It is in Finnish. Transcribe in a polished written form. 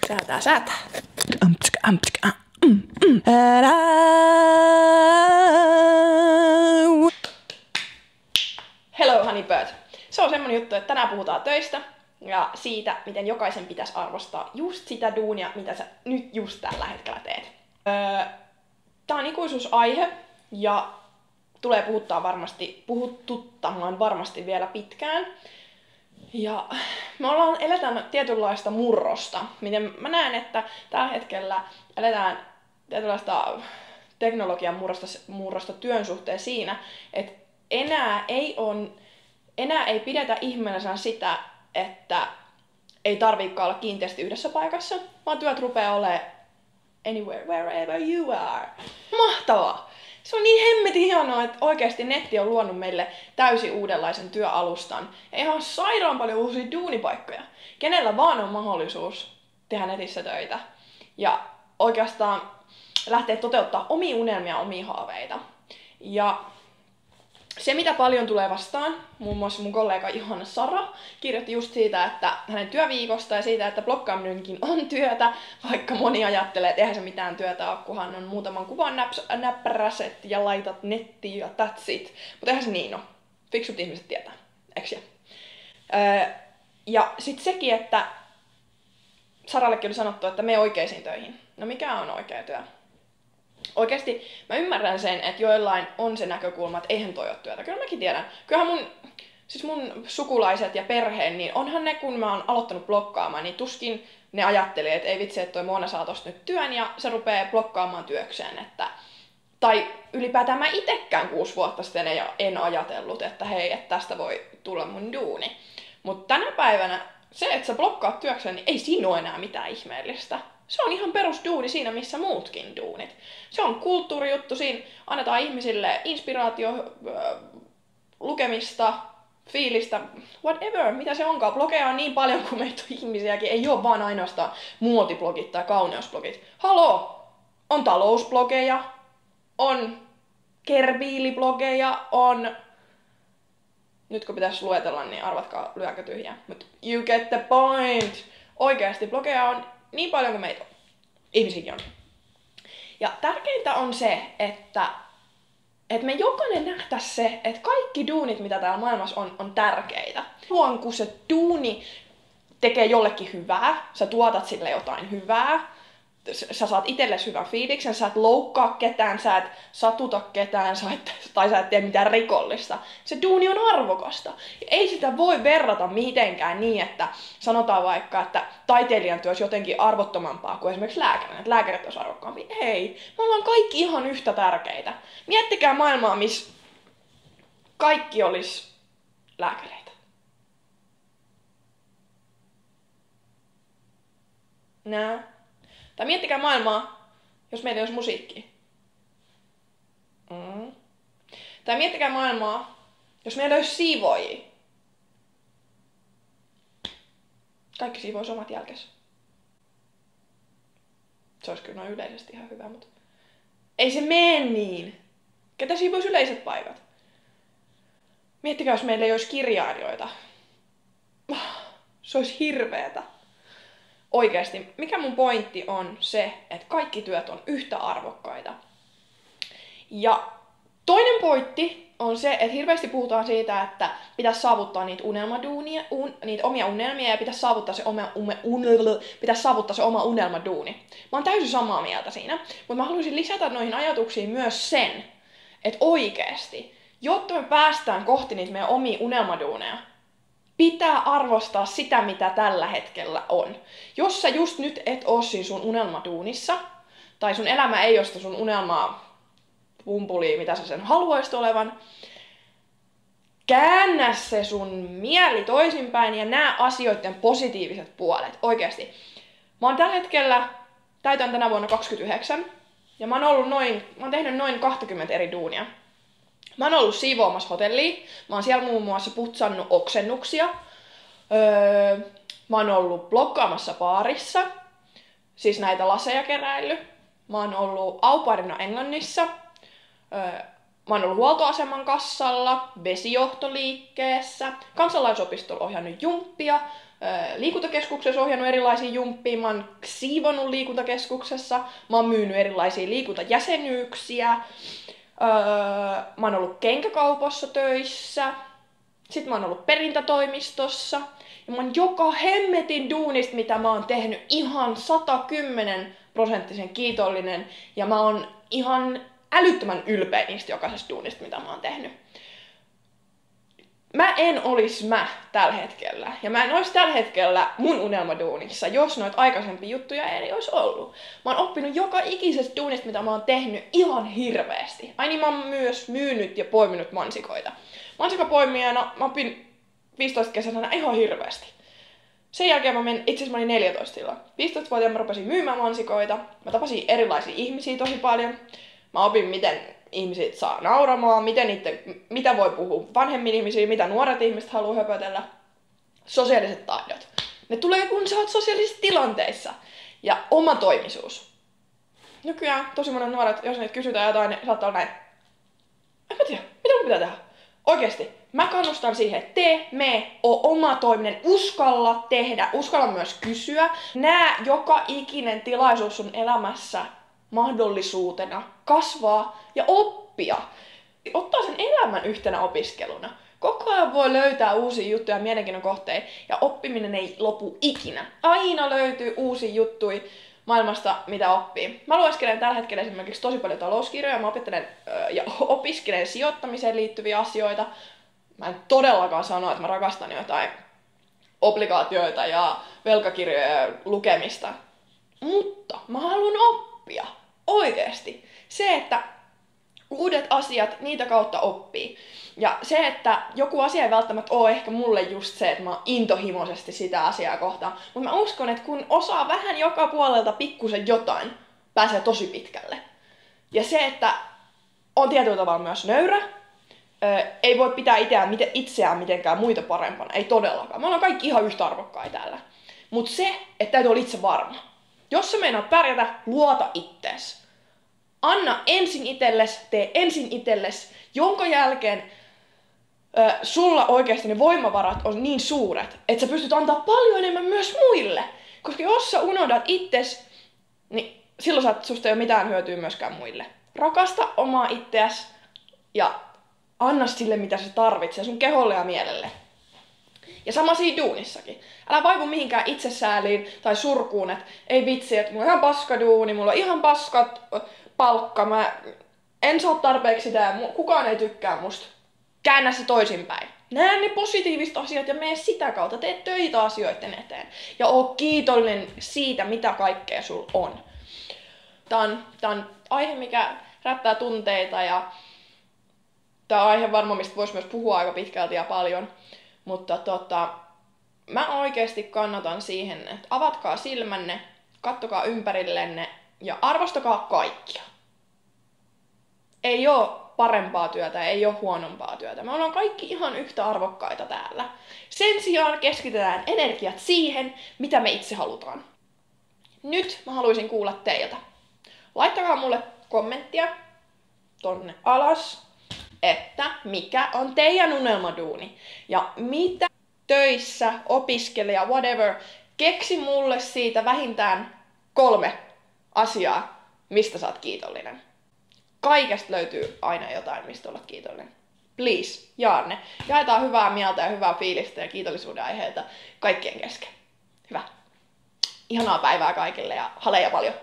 Säätää. Hello Honeybird. Se on semmonen juttu, että tänään puhutaan töistä ja siitä, miten jokaisen pitäisi arvostaa just sitä duunia, mitä sä nyt just tällä hetkellä teet. Tää on ikuisuusaihe ja tulee puhututtamaan varmasti vielä pitkään. Ja me eletään tietynlaista murrosta, miten mä näen, että tällä hetkellä eletään tietynlaista teknologian murrosta työn suhteen siinä, että enää ei pidetä ihmeellisenä sitä, että ei tarviikaan olla kiinteästi yhdessä paikassa, vaan työt rupeaa olemaan anywhere, wherever you are. Mahtavaa! Se on niin hemmetin hienoa, että oikeasti netti on luonut meille täysin uudenlaisen työalustan. Ja ihan sairaan paljon uusia duunipaikkoja. Kenellä vaan on mahdollisuus tehdä netissä töitä. Ja oikeastaan lähteä toteuttaa omia unelmia, omia haaveita. Ja se, mitä paljon tulee vastaan, muun muassa mun kollega Johanna Sara kirjoitti just siitä, että hänen työviikosta ja siitä, että blokkaaminenkin on työtä, vaikka moni ajattelee, että eihän se mitään työtä ole, kunhan on muutaman kuvan näppäräset ja laitat nettiin ja that's it. Mutta eihän se niin ole. Fiksut ihmiset tietää, eikö? Ja sit sekin, että Sarallekin oli sanottu, että mene oikeisiin töihin. No mikä on oikea työ? Oikeesti mä ymmärrän sen, että joillain on se näkökulma, että eihän toi ole työtä. Kyllä mäkin tiedän. Kyllähän mun sukulaiset ja perheen, niin onhan ne, kun mä oon aloittanut blokkaamaan, niin tuskin ne ajattelee, että ei vitsi, että toi Moona saa tosta nyt työn ja se rupeaa blokkaamaan työkseen. Tai ylipäätään mä itekään 6 vuotta sitten en ajatellut, että hei, että tästä voi tulla mun duuni. Mutta tänä päivänä se, että sä blokkaat työkseen, niin ei siinä ole enää mitään ihmeellistä. Se on ihan perusduuni siinä, missä muutkin duunit. Se on kulttuurijuttu, siinä annetaan ihmisille inspiraatio, lukemista, fiilistä, whatever, mitä se onkaan. Blogeja on niin paljon kuin meitä on ihmisiäkin, ei ole vaan ainoastaan muotiblogit tai kauneusblogit. Haloo! On talousblogeja, on kerbiiliblogeja, on... Nyt kun pitäisi luetella, niin arvatkaa, lyökö tyhjää. But you get the point! Oikeasti blogeja on niin paljon kuin meitä on. Ihmisiäkin on. Ja tärkeintä on se, että me jokainen nähtäisi se, että kaikki duunit, mitä täällä maailmassa on tärkeitä. Tuon, kun se duuni tekee jollekin hyvää, sä tuotat sille jotain hyvää, sä saat itsellesi hyvän fiiliksen, sä et loukkaa ketään, sä et satuta ketään, tai sä et tee mitään rikollista. Se duuni on arvokasta. Ei sitä voi verrata mitenkään niin, että sanotaan vaikka, että taiteilijan työ olisi jotenkin arvottomampaa kuin esimerkiksi lääkärin, että lääkärit olisi arvokkaampia. Ei, me ollaan kaikki ihan yhtä tärkeitä. Miettikää maailmaa, missä kaikki olisi lääkäreitä. Nää. Tai miettikää maailmaa, jos meillä olisi musiikki. Tai miettikää maailmaa, jos meillä olisi siivoojia. Kaikki siivoisi omat jälkensä. Se olisi kyllä noin yleisesti ihan hyvä, mutta ei se mene niin. Ketä siivoisi yleiset paikat? Miettikää, jos meillä ei olisi kirjailijoita. Se olisi hirveetä. Oikeasti, mikä mun pointti on se, että kaikki työt on yhtä arvokkaita. Ja toinen pointti on se, että hirveästi puhutaan siitä, että pitäisi saavuttaa niitä niitä omia unelmia ja pitäisi saavuttaa se oma unelmaduuni. Mä oon täysin samaa mieltä siinä, mutta mä haluaisin lisätä noihin ajatuksiin myös sen, että oikeasti, jotta me päästään kohti niitä meidän omia unelmaduuneja, pitää arvostaa sitä, mitä tällä hetkellä on. Jos sä just nyt et oo siinä sun unelmaduunissa, tai sun elämä ei ole sitä sun unelmaa pumpulia, mitä sä sen haluaisit olevan, käännä se sun mieli toisinpäin ja näe asioiden positiiviset puolet. Oikeesti. Mä oon tällä hetkellä, täytän tänä vuonna 29, ja mä oon tehnyt noin 20 eri duunia. Mä oon ollut siivoamassa hotellia. Mä oon siellä muun muassa putsannut oksennuksia. Mä oon ollut blokkaamassa baarissa. Siis näitä laseja keräily. Mä oon ollut au pairina Englannissa. Mä oon ollut huoltoaseman kassalla, vesijohtoliikkeessä, kansalaisopistolla ohjannut jumppia, liikuntakeskuksessa ohjannut erilaisia jumppia, mä oon siivonnut liikuntakeskuksessa, mä oon myynyt erilaisia liikuntajäsenyyksiä, mä oon ollut kenkäkaupassa töissä, sit mä oon ollut perintätoimistossa, ja mä oon joka hemmetin duunista, mitä mä oon tehnyt, ihan 110% kiitollinen, ja mä oon ihan älyttömän ylpeä niistä jokaisesta duunista, mitä mä oon tehnyt. Mä en olis mä tällä hetkellä, ja mä en olis tällä hetkellä mun unelmaduunissa, jos noita aikaisempia juttuja ei olisi ollut. Mä oon oppinut joka ikisestä duunista, mitä mä oon tehnyt, ihan hirveästi. Ai niin, mä oon myös myynyt ja poiminut mansikoita. Mansikapoimijana mä opin 15 kesänä ihan hirveästi. Sen jälkeen itse asiassa mä olin 14 silloin. 15-vuotiaana mä rupesin myymään mansikoita. Mä tapasin erilaisia ihmisiä tosi paljon. Mä opin, miten ihmiset saa nauramaan, mitä voi puhua vanhemmin ihmisiä, mitä nuoret ihmiset haluaa höpötellä. Sosiaaliset taidot. Ne tulee, kun sä oot sosiaalisissa tilanteissa. Ja omatoimisuus. Nykyään tosi monet nuoret, jos niitä kysytään jotain, niin saattaa olla näin. En mä tiedä, mitä mun pitää tehdä? Oikeesti, mä kannustan siihen, että oo omatoiminen, uskalla tehdä, uskalla myös kysyä. Nää joka ikinen tilaisuus sun elämässä mahdollisuutena kasvaa ja oppia. Ottaa sen elämän yhtenä opiskeluna. Koko ajan voi löytää uusia juttuja ja mielenkiinnon kohteita, ja oppiminen ei lopu ikinä. Aina löytyy uusia juttuja maailmasta, mitä oppii. Mä lueskelen tällä hetkellä esimerkiksi tosi paljon talouskirjoja, mä opiskelen sijoittamiseen liittyviä asioita. Mä en todellakaan sano, että mä rakastan jotain obligaatioita ja velkakirjoja lukemista. Mutta mä haluan oppia. Oikeesti. Se, että uudet asiat, niitä kautta oppii. Ja se, että joku asia ei välttämättä ole ehkä mulle just se, että mä oon intohimoisesti sitä asiaa kohtaan. Mutta mä uskon, että kun osaa vähän joka puolelta pikkusen jotain, pääsee tosi pitkälle. Ja se, että on tietyllä tavalla myös nöyrä, ei voi pitää itseään mitenkään muita parempana. Ei todellakaan. Me ollaan kaikki ihan yhtä arvokkaita täällä. Mutta se, että täytyy olla itse varma. Jos sä meinaat pärjätä, luota ittees. Anna ensin itsellesi, tee ensin itsellesi, jonka jälkeen sulla oikeasti ne voimavarat on niin suuret, että sä pystyt antaa paljon enemmän myös muille. Koska jos sä unohdat itses, niin silloin susta ei ole mitään hyötyä myöskään muille. Rakasta omaa itseäsi ja anna sille, mitä sä tarvitsee, sun keholle ja mielelle. Ja sama siinä duunissakin. Älä vaivu mihinkään itsesääliin tai surkuun, että ei vitsi, että mulla on ihan paska duuni, mulla on ihan paskat palkka, mä en saa tarpeeksi sitä ja kukaan ei tykkää musta. Käännä se toisinpäin. Näe ne positiiviset asiat ja mene sitä kautta. Tee töitä asioiden eteen. Ja oo kiitollinen siitä, mitä kaikkea sul on. Tää on aihe, mikä herättää tunteita ja tää on aihe varmaan, mistä vois myös puhua aika pitkälti ja paljon. Mutta mä oikeesti kannatan siihen, että avatkaa silmänne, kattokaa ympärillenne ja arvostakaa kaikkia. Ei oo parempaa työtä, ei oo huonompaa työtä. Me ollaan kaikki ihan yhtä arvokkaita täällä. Sen sijaan keskitetään energiat siihen, mitä me itse halutaan. Nyt mä haluaisin kuulla teiltä. Laittakaa mulle kommenttia tonne alas, että mikä on teidän unelmaduuni. Ja mitä töissä, opiskelija, whatever, keksi mulle siitä vähintään 3 asiaa, mistä sä oot kiitollinen. Kaikesta löytyy aina jotain, mistä olla kiitollinen. Please, jaa ne. Jaetaan hyvää mieltä ja hyvää fiilistä ja kiitollisuuden aiheita kaikkien kesken. Hyvä. Ihanaa päivää kaikille ja haleja paljon.